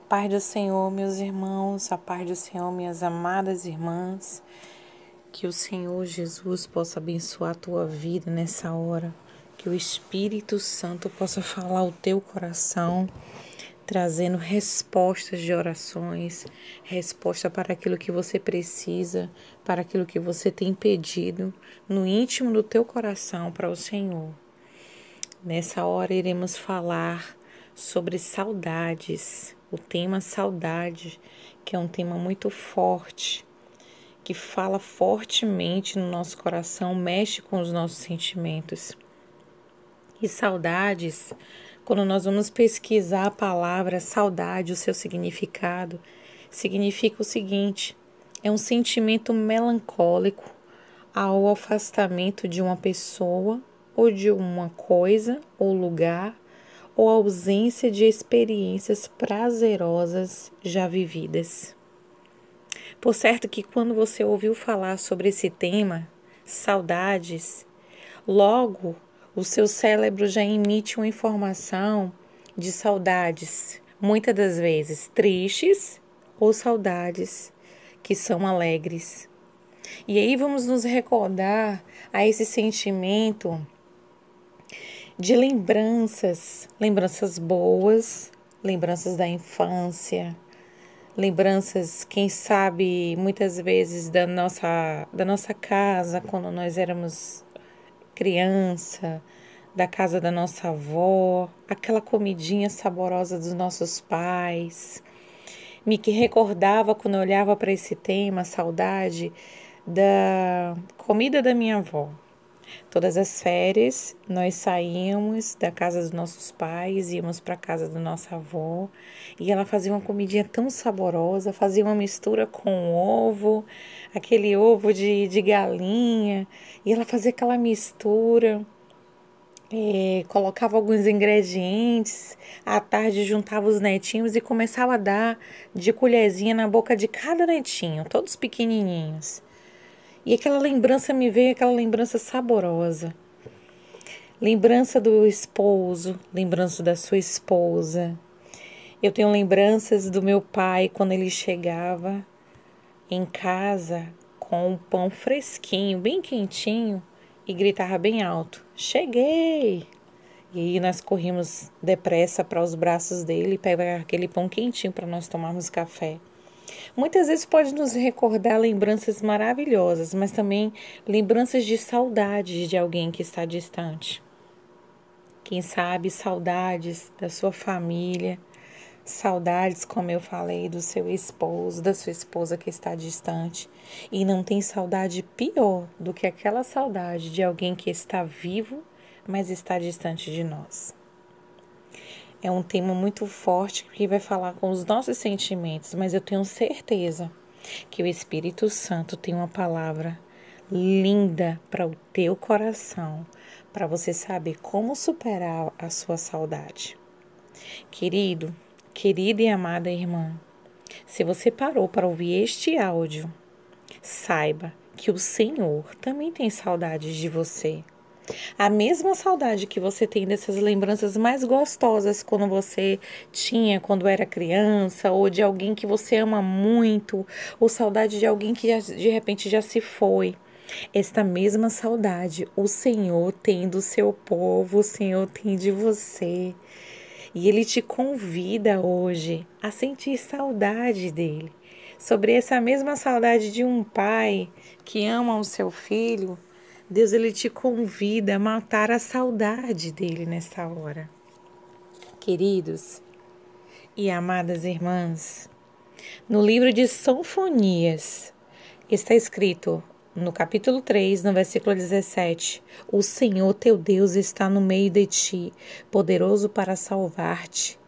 paz do Senhor, meus irmãos, a paz do Senhor, minhas amadas irmãs. Que o Senhor Jesus possa abençoar a tua vida nessa hora. Que o Espírito Santo possa falar ao teu coração, trazendo respostas de orações, resposta para aquilo que você precisa, para aquilo que você tem pedido no íntimo do teu coração para o Senhor. Nessa hora iremos falar sobre saudades, o tema saudade, que é um tema muito forte, que fala fortemente no nosso coração, mexe com os nossos sentimentos. E saudades, quando nós vamos pesquisar a palavra saudade, o seu significado, significa o seguinte: é um sentimento melancólico ao afastamento de uma pessoa ou de uma coisa ou lugar, ou ausência de experiências prazerosas já vividas. Por certo que quando você ouviu falar sobre esse tema, saudades, logo o seu cérebro já emite uma informação de saudades, muitas das vezes tristes ou saudades que são alegres. E aí vamos nos recordar a esse sentimento de lembranças boas, lembranças da infância, lembranças, quem sabe, muitas vezes da nossa casa, quando nós éramos criança, da casa da nossa avó, aquela comidinha saborosa dos nossos pais. Me que recordava, quando eu olhava para esse tema, saudade, da comida da minha avó. Todas as férias, nós saíamos da casa dos nossos pais, íamos para a casa da nossa avó, e ela fazia uma comidinha tão saborosa, fazia uma mistura com ovo, aquele ovo de galinha, e ela fazia aquela mistura, colocava alguns ingredientes, à tarde juntava os netinhos e começava a dar de colherzinha na boca de cada netinho, todos pequenininhos. E aquela lembrança me veio, aquela lembrança saborosa. Lembrança do esposo, lembrança da sua esposa. Eu tenho lembranças do meu pai quando ele chegava em casa com um pão fresquinho, bem quentinho, e gritava bem alto: "Cheguei!" E aí nós corrimos depressa para os braços dele e pegar aquele pão quentinho para nós tomarmos café. Muitas vezes pode nos recordar lembranças maravilhosas, mas também lembranças de saudade de alguém que está distante. Quem sabe saudades da sua família, saudades, como eu falei, do seu esposo, da sua esposa que está distante. E não tem saudade pior do que aquela saudade de alguém que está vivo, mas está distante de nós. É um tema muito forte que vai falar com os nossos sentimentos, mas eu tenho certeza que o Espírito Santo tem uma palavra linda para o teu coração, para você saber como superar a sua saudade. Querido, querida e amada irmã, se você parou para ouvir este áudio, saiba que o Senhor também tem saudades de você. A mesma saudade que você tem dessas lembranças mais gostosas quando era criança, ou de alguém que você ama muito, ou saudade de alguém que de repente já se foi. Esta mesma saudade o Senhor tem do seu povo, o Senhor tem de você. E Ele te convida hoje a sentir saudade dele. Sobre essa mesma saudade de um pai que ama o seu filho, Deus, Ele te convida a matar a saudade dele nessa hora. Queridos e amadas irmãs, no livro de Sofonias está escrito, no capítulo 3, no versículo 17, o Senhor teu Deus está no meio de ti, poderoso para salvar-te.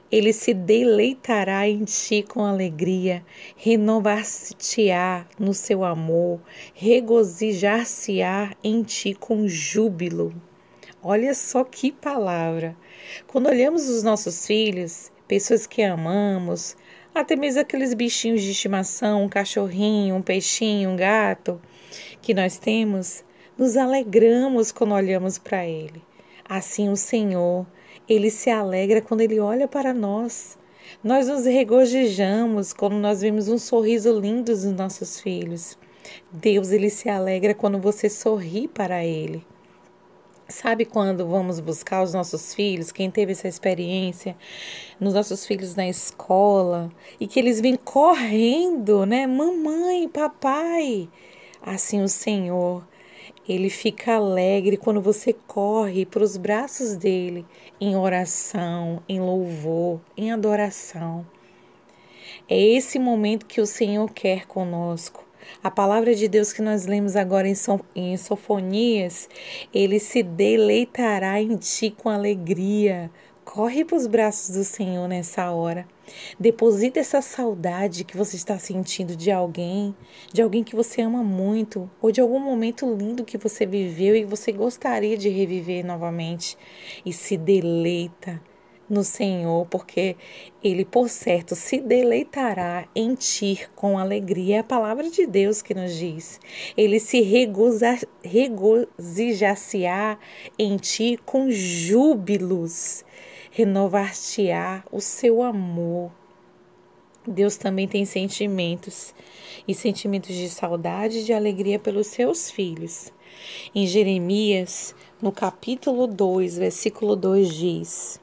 Ele se deleitará em ti com alegria, renovar-se-á no seu amor, regozijar-se-á em ti com júbilo. Olha só que palavra! Quando olhamos os nossos filhos, pessoas que amamos, até mesmo aqueles bichinhos de estimação, um cachorrinho, um peixinho, um gato que nós temos, nos alegramos quando olhamos para ele. Assim o Senhor, Ele se alegra quando Ele olha para nós. Nós nos regozijamos quando nós vemos um sorriso lindo dos nossos filhos. Deus, ele se alegra quando você sorri para ele. Sabe quando vamos buscar os nossos filhos, quem teve essa experiência, nos nossos filhos na escola, e que eles vêm correndo, né? Mamãe, papai. Assim o Senhor, ele fica alegre quando você corre para os braços dele, em oração, em louvor, em adoração. É esse momento que o Senhor quer conosco. A palavra de Deus que nós lemos agora em Sofonias, ele se deleitará em ti com alegria. Corre para os braços do Senhor nessa hora. Deposita essa saudade que você está sentindo de alguém que você ama muito, ou de algum momento lindo que você viveu e você gostaria de reviver novamente. E se deleita no Senhor, porque Ele, por certo, se deleitará em ti com alegria. É a palavra de Deus que nos diz. Ele se regozijar-se-á em ti com júbilos, renovar-te-á o seu amor. Deus também tem sentimentos, e sentimentos de saudade e de alegria pelos seus filhos. Em Jeremias, no capítulo 2, versículo 2 diz: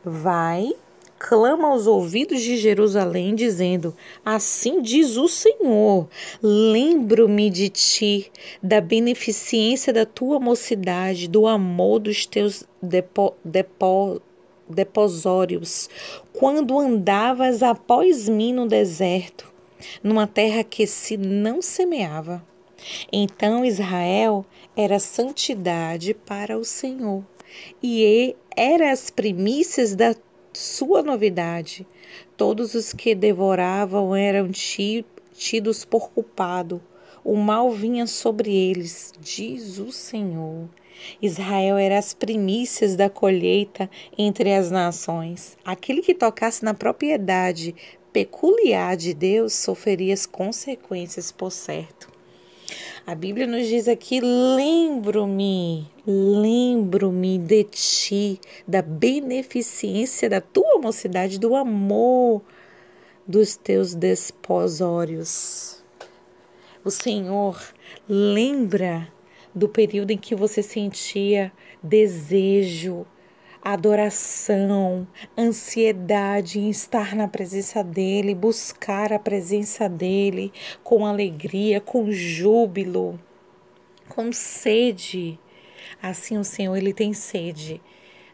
Vai, clama aos ouvidos de Jerusalém, dizendo: Assim diz o Senhor: Lembro-me de ti, da beneficência da tua mocidade, do amor dos teus deposórios, quando andavas após mim no deserto, numa terra que se não semeava. Então Israel era santidade para o Senhor, e era as primícias da sua novidade. Todos os que devoravam eram tidos por culpado. O mal vinha sobre eles, diz o Senhor. Israel era as primícias da colheita entre as nações. Aquele que tocasse na propriedade peculiar de Deus sofreria as consequências, por certo. A Bíblia nos diz aqui: lembro-me de ti, da beneficência da tua mocidade, do amor dos teus desposórios. O Senhor lembra do período em que você sentia desejo, adoração, ansiedade em estar na presença dele, buscar a presença dele com alegria, com júbilo, com sede. Assim o Senhor, ele tem sede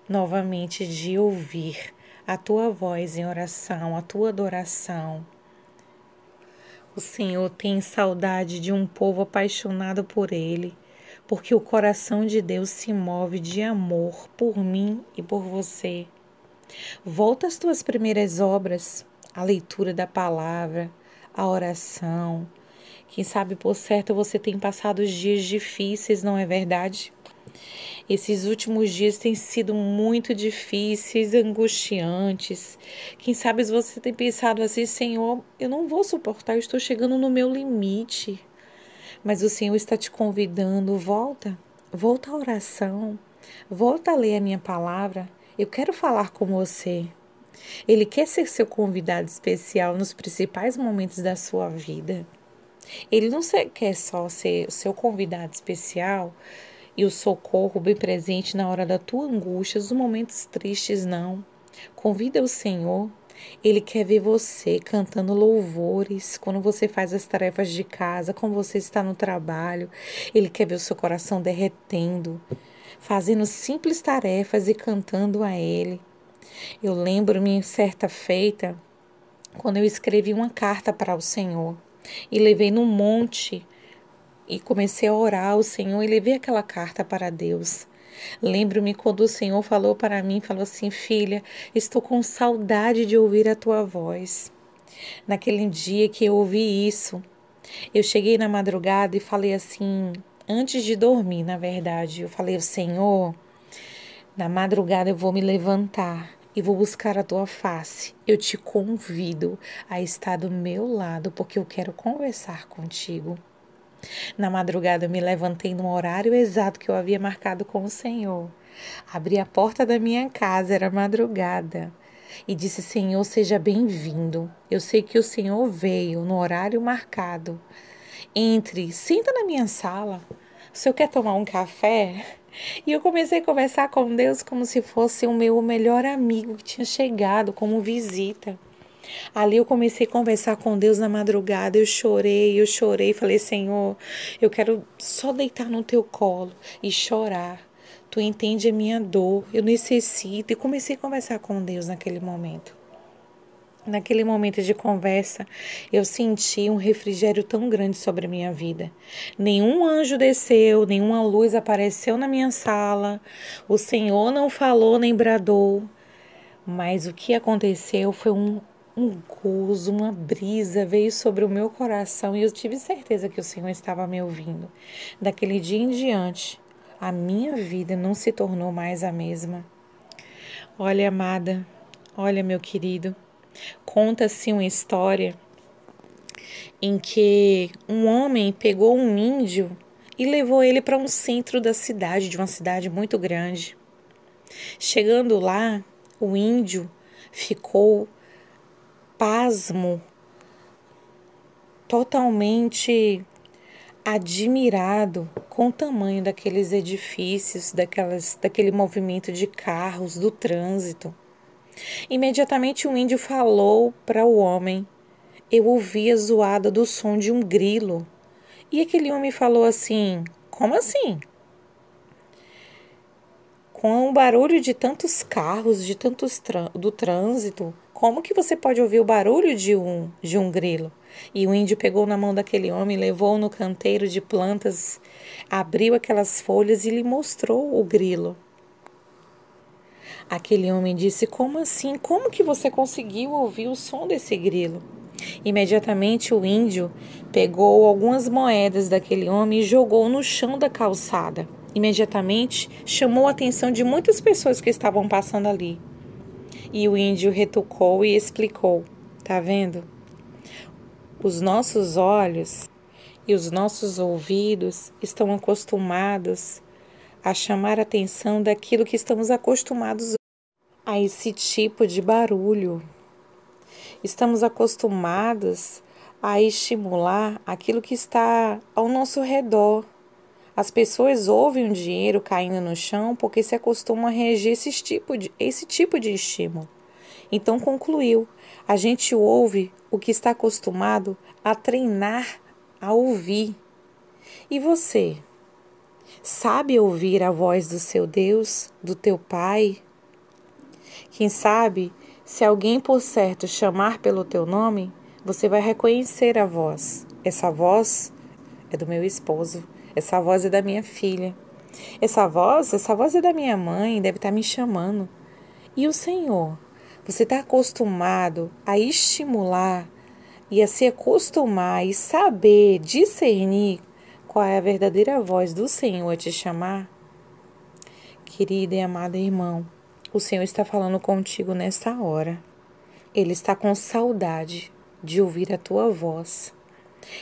novamente de ouvir a tua voz em oração, a tua adoração. O Senhor tem saudade de um povo apaixonado por ele, porque o coração de Deus se move de amor por mim e por você. Volta às tuas primeiras obras, a leitura da palavra, a oração. Quem sabe por certo você tem passado dias difíceis, não é verdade? Esses últimos dias têm sido muito difíceis, angustiantes. Quem sabe você tem pensado assim: Senhor, eu não vou suportar, eu estou chegando no meu limite. Mas o Senhor está te convidando: volta à oração, volta a ler a minha palavra. Eu quero falar com você. Ele quer ser seu convidado especial nos principais momentos da sua vida. Ele não quer só ser o seu convidado especial e o socorro bem presente na hora da tua angústia, nos momentos tristes, não. Convida o Senhor. Ele quer ver você cantando louvores quando você faz as tarefas de casa, quando você está no trabalho. Ele quer ver o seu coração derretendo, fazendo simples tarefas e cantando a Ele. Eu lembro-me certa feita, quando eu escrevi uma carta para o Senhor e levei no monte e comecei a orar ao Senhor e levei aquela carta para Deus. Lembro-me quando o Senhor falou para mim, falou assim: filha, estou com saudade de ouvir a tua voz. Naquele dia que eu ouvi isso, eu cheguei na madrugada e falei assim, antes de dormir, na verdade, eu falei: Senhor, na madrugada eu vou me levantar e vou buscar a tua face. Eu te convido a estar do meu lado, porque eu quero conversar contigo. Na madrugada eu me levantei no horário exato que eu havia marcado com o Senhor. Abri a porta da minha casa, era madrugada. e disse: Senhor, seja bem-vindo. Eu sei que o Senhor veio no horário marcado. Entre, senta na minha sala. O senhor quer tomar um café? E eu comecei a conversar com Deus como se fosse o meu melhor amigo que tinha chegado como visita. Ali eu comecei a conversar com Deus na madrugada, eu chorei, falei: Senhor, eu quero só deitar no teu colo e chorar. Tu entende a minha dor, eu necessito. E comecei a conversar com Deus naquele momento. Naquele momento de conversa, eu senti um refrigério tão grande sobre a minha vida. Nenhum anjo desceu, nenhuma luz apareceu na minha sala, o Senhor não falou nem bradou, mas o que aconteceu foi um gozo, uma brisa veio sobre o meu coração e eu tive certeza que o Senhor estava me ouvindo. Daquele dia em diante, a minha vida não se tornou mais a mesma. Olha, amada, olha, meu querido. Conta-se uma história em que um homem pegou um índio e levou ele para um centro da cidade, de uma cidade muito grande. Chegando lá, o índio ficou pasmo, totalmente admirado com o tamanho daqueles edifícios, daquele movimento de carros, do trânsito. Imediatamente o índio falou para o homem: eu ouvi a zoada do som de um grilo. E aquele homem falou assim: como assim? Com o barulho de tantos carros, do trânsito, como que você pode ouvir o barulho de um grilo? E o índio pegou na mão daquele homem, levou-o no canteiro de plantas, abriu aquelas folhas e lhe mostrou o grilo. Aquele homem disse: como assim? Como que você conseguiu ouvir o som desse grilo? Imediatamente o índio pegou algumas moedas daquele homem e jogou no chão da calçada. Imediatamente chamou a atenção de muitas pessoas que estavam passando ali. E o índio retrucou e explicou: tá vendo? Os nossos olhos e os nossos ouvidos estão acostumados a chamar a atenção daquilo que estamos acostumados a esse tipo de barulho. Estamos acostumados a estimular aquilo que está ao nosso redor. As pessoas ouvem o dinheiro caindo no chão porque se acostumam a reagir a esse tipo de estímulo. Então concluiu: a gente ouve o que está acostumado a treinar a ouvir. E você? Sabe ouvir a voz do seu Deus, do teu Pai? Quem sabe, se alguém por certo chamar pelo teu nome, você vai reconhecer a voz. Essa voz é do meu esposo. Essa voz é da minha filha. Essa voz é da minha mãe, deve estar me chamando. E o Senhor? Você está acostumado a estimular e a se acostumar e saber discernir qual é a verdadeira voz do Senhor a te chamar? Querido e amado irmão, o Senhor está falando contigo nesta hora. Ele está com saudade de ouvir a tua voz.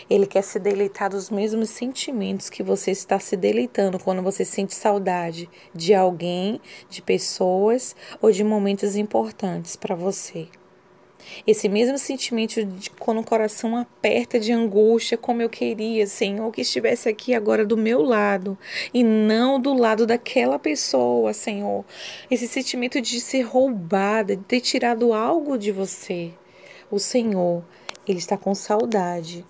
Ele quer se deleitar dos mesmos sentimentos que você está se deleitando quando você sente saudade de alguém, de pessoas ou de momentos importantes para você. Esse mesmo sentimento de quando o coração aperta de angústia, como eu queria, Senhor, que estivesse aqui agora do meu lado e não do lado daquela pessoa, Senhor. Esse sentimento de ser roubada, de ter tirado algo de você. O Senhor, Ele está com saudade.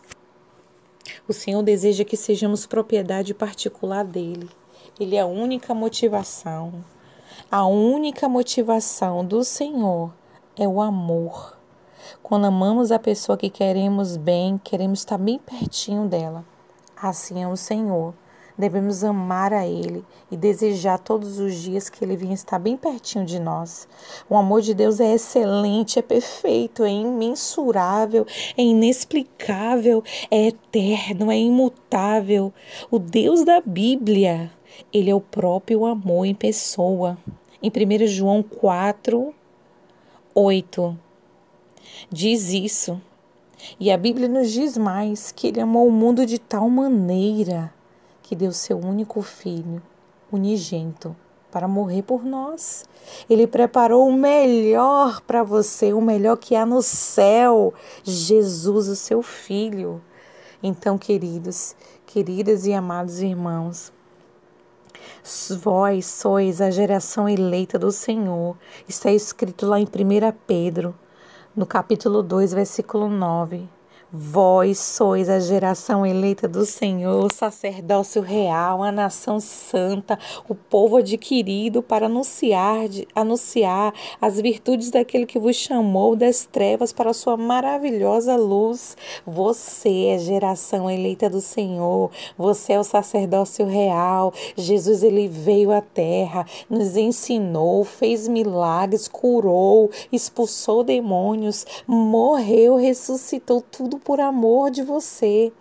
O Senhor deseja que sejamos propriedade particular dele. Ele é a única motivação. A única motivação do Senhor é o amor. Quando amamos a pessoa que queremos bem, queremos estar bem pertinho dela. Assim é o Senhor. Devemos amar a Ele e desejar todos os dias que Ele venha estar bem pertinho de nós. O amor de Deus é excelente, é perfeito, é imensurável, é inexplicável, é eterno, é imutável. O Deus da Bíblia, Ele é o próprio amor em pessoa. Em 1 João 4:8 diz isso. E a Bíblia nos diz mais, que Ele amou o mundo de tal maneira que deu seu único filho, unigênito, para morrer por nós. Ele preparou o melhor para você, o melhor que há no céu, Jesus, o seu Filho. Então, queridos, queridas e amados irmãos, vós sois a geração eleita do Senhor. Está escrito lá em 1 Pedro, no capítulo 2, versículo 9. Vós sois a geração eleita do Senhor, o sacerdócio real, a nação santa, o povo adquirido para anunciar as virtudes daquele que vos chamou das trevas para a sua maravilhosa luz. Você é geração eleita do Senhor, você é o sacerdócio real. Jesus, ele veio à terra, nos ensinou, fez milagres, curou, expulsou demônios, morreu, ressuscitou, tudo por amor de você.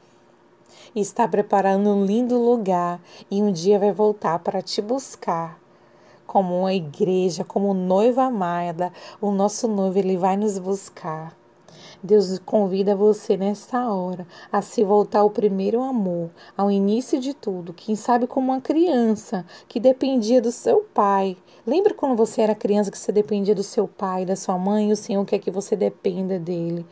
Está preparando um lindo lugar e um dia vai voltar para te buscar. Como uma igreja, como noiva amada, o nosso noivo, ele vai nos buscar. Deus convida você nesta hora a se voltar ao primeiro amor, ao início de tudo. Quem sabe como uma criança que dependia do seu pai. Lembra quando você era criança que você dependia do seu pai, da sua mãe? O Senhor quer que você dependa dele.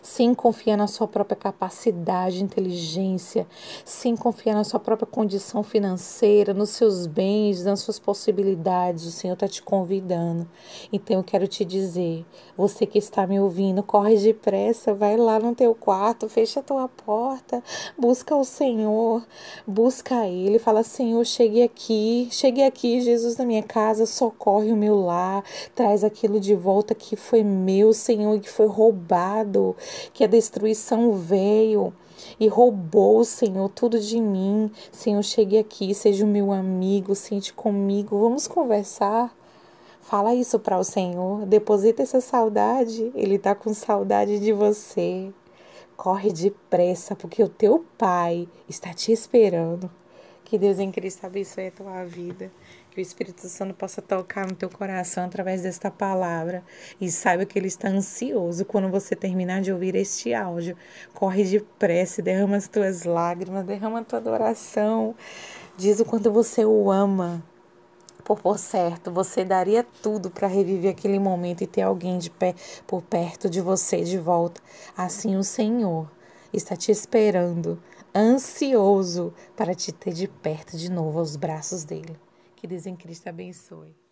Sem confiar na sua própria capacidade, inteligência, sem confiar na sua própria condição financeira, nos seus bens, nas suas possibilidades. O Senhor está te convidando. Então eu quero te dizer, você que está me ouvindo, corre depressa, vai lá no teu quarto, fecha a tua porta, busca o Senhor, busca Ele, fala: Senhor, cheguei aqui, Jesus, na minha casa, socorre o meu lar, traz aquilo de volta que foi meu, Senhor, e que foi roubado, que a destruição veio e roubou, Senhor, tudo de mim. Senhor, chegue aqui, seja o meu amigo, sente comigo, vamos conversar. Fala isso para o Senhor, deposita essa saudade, Ele está com saudade de você. Corre depressa, porque o teu Pai está te esperando. Que Deus em Cristo abençoe a tua vida. Que o Espírito Santo possa tocar no teu coração através desta palavra. E saiba que Ele está ansioso quando você terminar de ouvir este áudio. Corre depressa, derrama as tuas lágrimas, derrama a tua adoração. Diz o quanto você o ama. Por certo, você daria tudo para reviver aquele momento e ter alguém de pé por perto de você de volta. Assim o Senhor está te esperando, ansioso para te ter de perto de novo aos braços dele. Que Deus em Cristo abençoe.